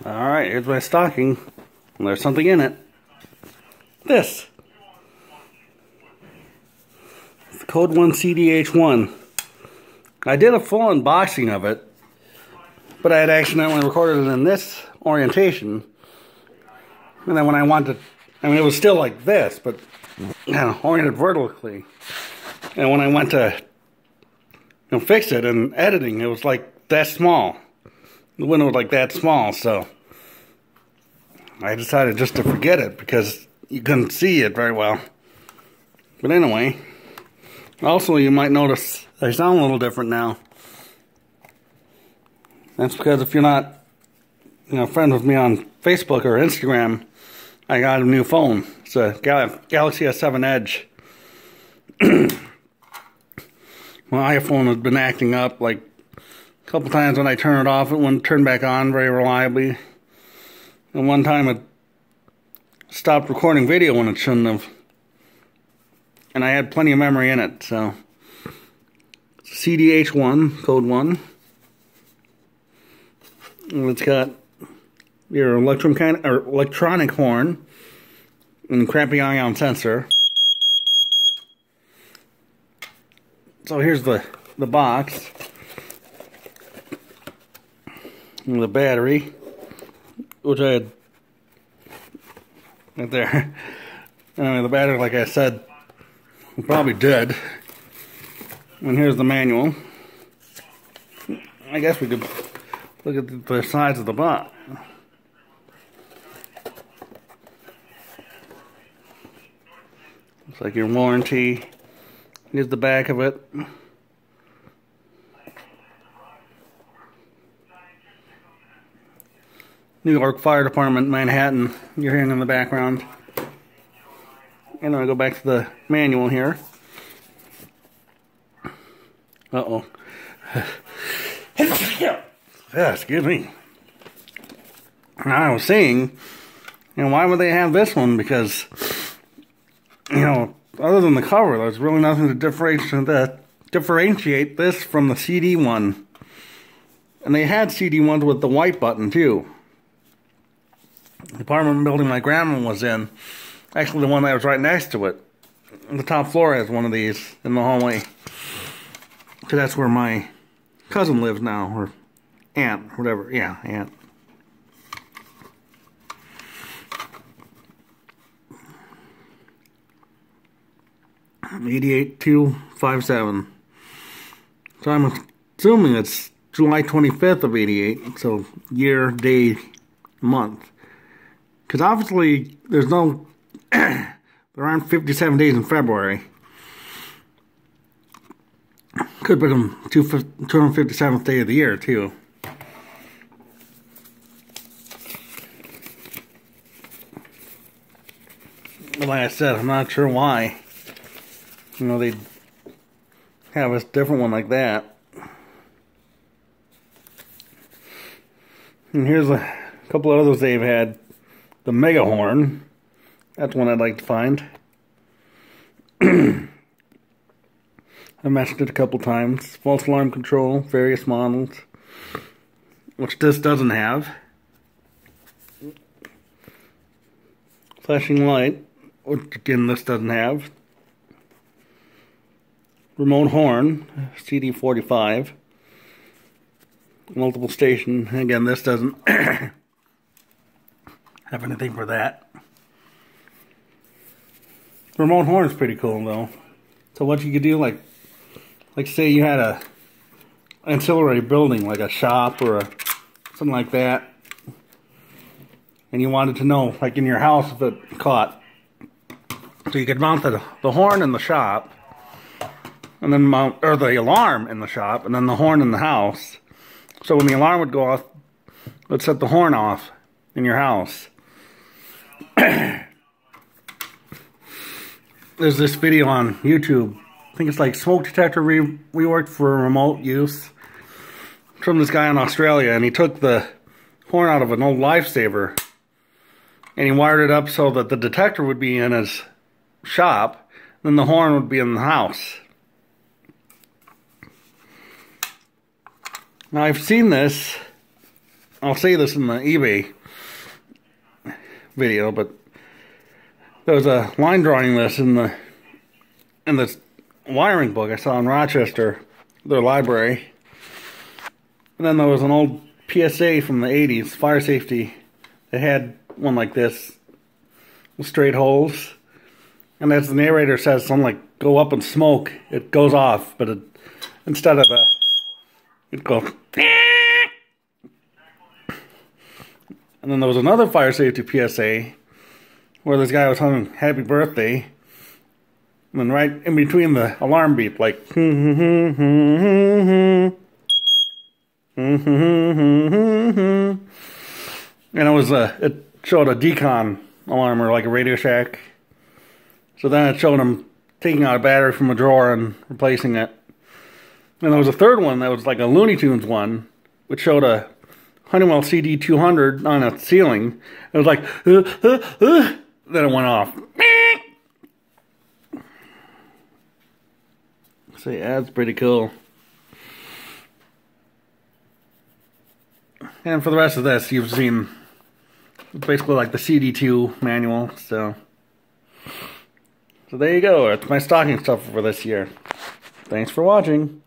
Alright, here's my stocking. And there's something in it. This. It's the Code 1 CD-H1. I did a full unboxing of it, but I had accidentally recorded it in this orientation. And then when I wanted, it was still like this, but oriented vertically. And when I went to fix it in editing, it was like that small. The window was like that small, so I decided just to forget it because you couldn't see it very well. But anyway, also you might notice I sound a little different now. That's because if you're not, friends with me on Facebook or Instagram, I got a new phone. It's a Galaxy S7 Edge. My iPhone has been acting up like a couple times. When I turn it off, it wouldn't turn back on very reliably. And one time it stopped recording video when it shouldn't have. And I had plenty of memory in it, so. CD-H1, Code 1. And it's got your electronic horn and crappy ion sensor. So here's the box. And the battery, which I had right there. Anyway, the battery, like I said, probably dead. And here's the manual. I guess we could look at the sides of the box. Looks like your warranty. Here's the back of it. New York Fire Department, Manhattan. You're hearing in the background. And I'll go back to the manual here. Uh-oh. Yeah, excuse me. I was saying, why would they have this one? Because, other than the cover, there's really nothing to differentiate this from the CD one. And they had CD ones with the white button, too. The apartment building my grandma was in, actually the one that was right next to it, the top floor has one of these in the hallway. Because that's where my cousin lives now, or aunt, whatever. Yeah, aunt. $88,257. So I'm assuming it's July 25th of '88, so year, day, month. Because obviously there's no, there aren't 57 days in February. Could be the 257th day of the year, too. But like I said, I'm not sure why. They'd have a different one like that. And here's a couple of others they've had. The Mega Horn. That's one I'd like to find. I mentioned it a couple times. False alarm control, various models, which this doesn't have. Flashing light, which again this doesn't have. Remote horn, CD-45. Multiple station, again this doesn't have anything for that. Remote horn is pretty cool though. So what you could do, like say you had a ancillary building, like a shop or something like that, and you wanted to know, like in your house, if it caught. So you could mount the horn in the shop, and then or the alarm in the shop, and then the horn in the house. So when the alarm would go off, let's set the horn off in your house. There's this video on YouTube. I think it's like smoke detector reworked for remote use. From this guy in Australia, and he took the horn out of an old Lifesaver, and he wired it up so that the detector would be in his shop, then the horn would be in the house. Now I've seen this I'll say this in the eBay video, but there was a line drawing list in this wiring book I saw in Rochester, their library. And then there was an old PSA from the 80s, fire safety. They had one like this with straight holes. And as the narrator says, something like, go up and smoke, it goes off, but instead of it goes. And then there was another fire safety PSA where this guy was humming happy birthday. And then right in between the alarm beep, like, and it showed a decon alarm, or like a Radio Shack. So then it showed him taking out a battery from a drawer and replacing it. And there was a third one that was like a Looney Tunes one, which showed a Honeywell CD-H1 on a ceiling. It was like, then it went off. So yeah, that's pretty cool. And for the rest of this, you've seen basically like the CD2 manual. So there you go. That's my stocking stuffer for this year. Thanks for watching.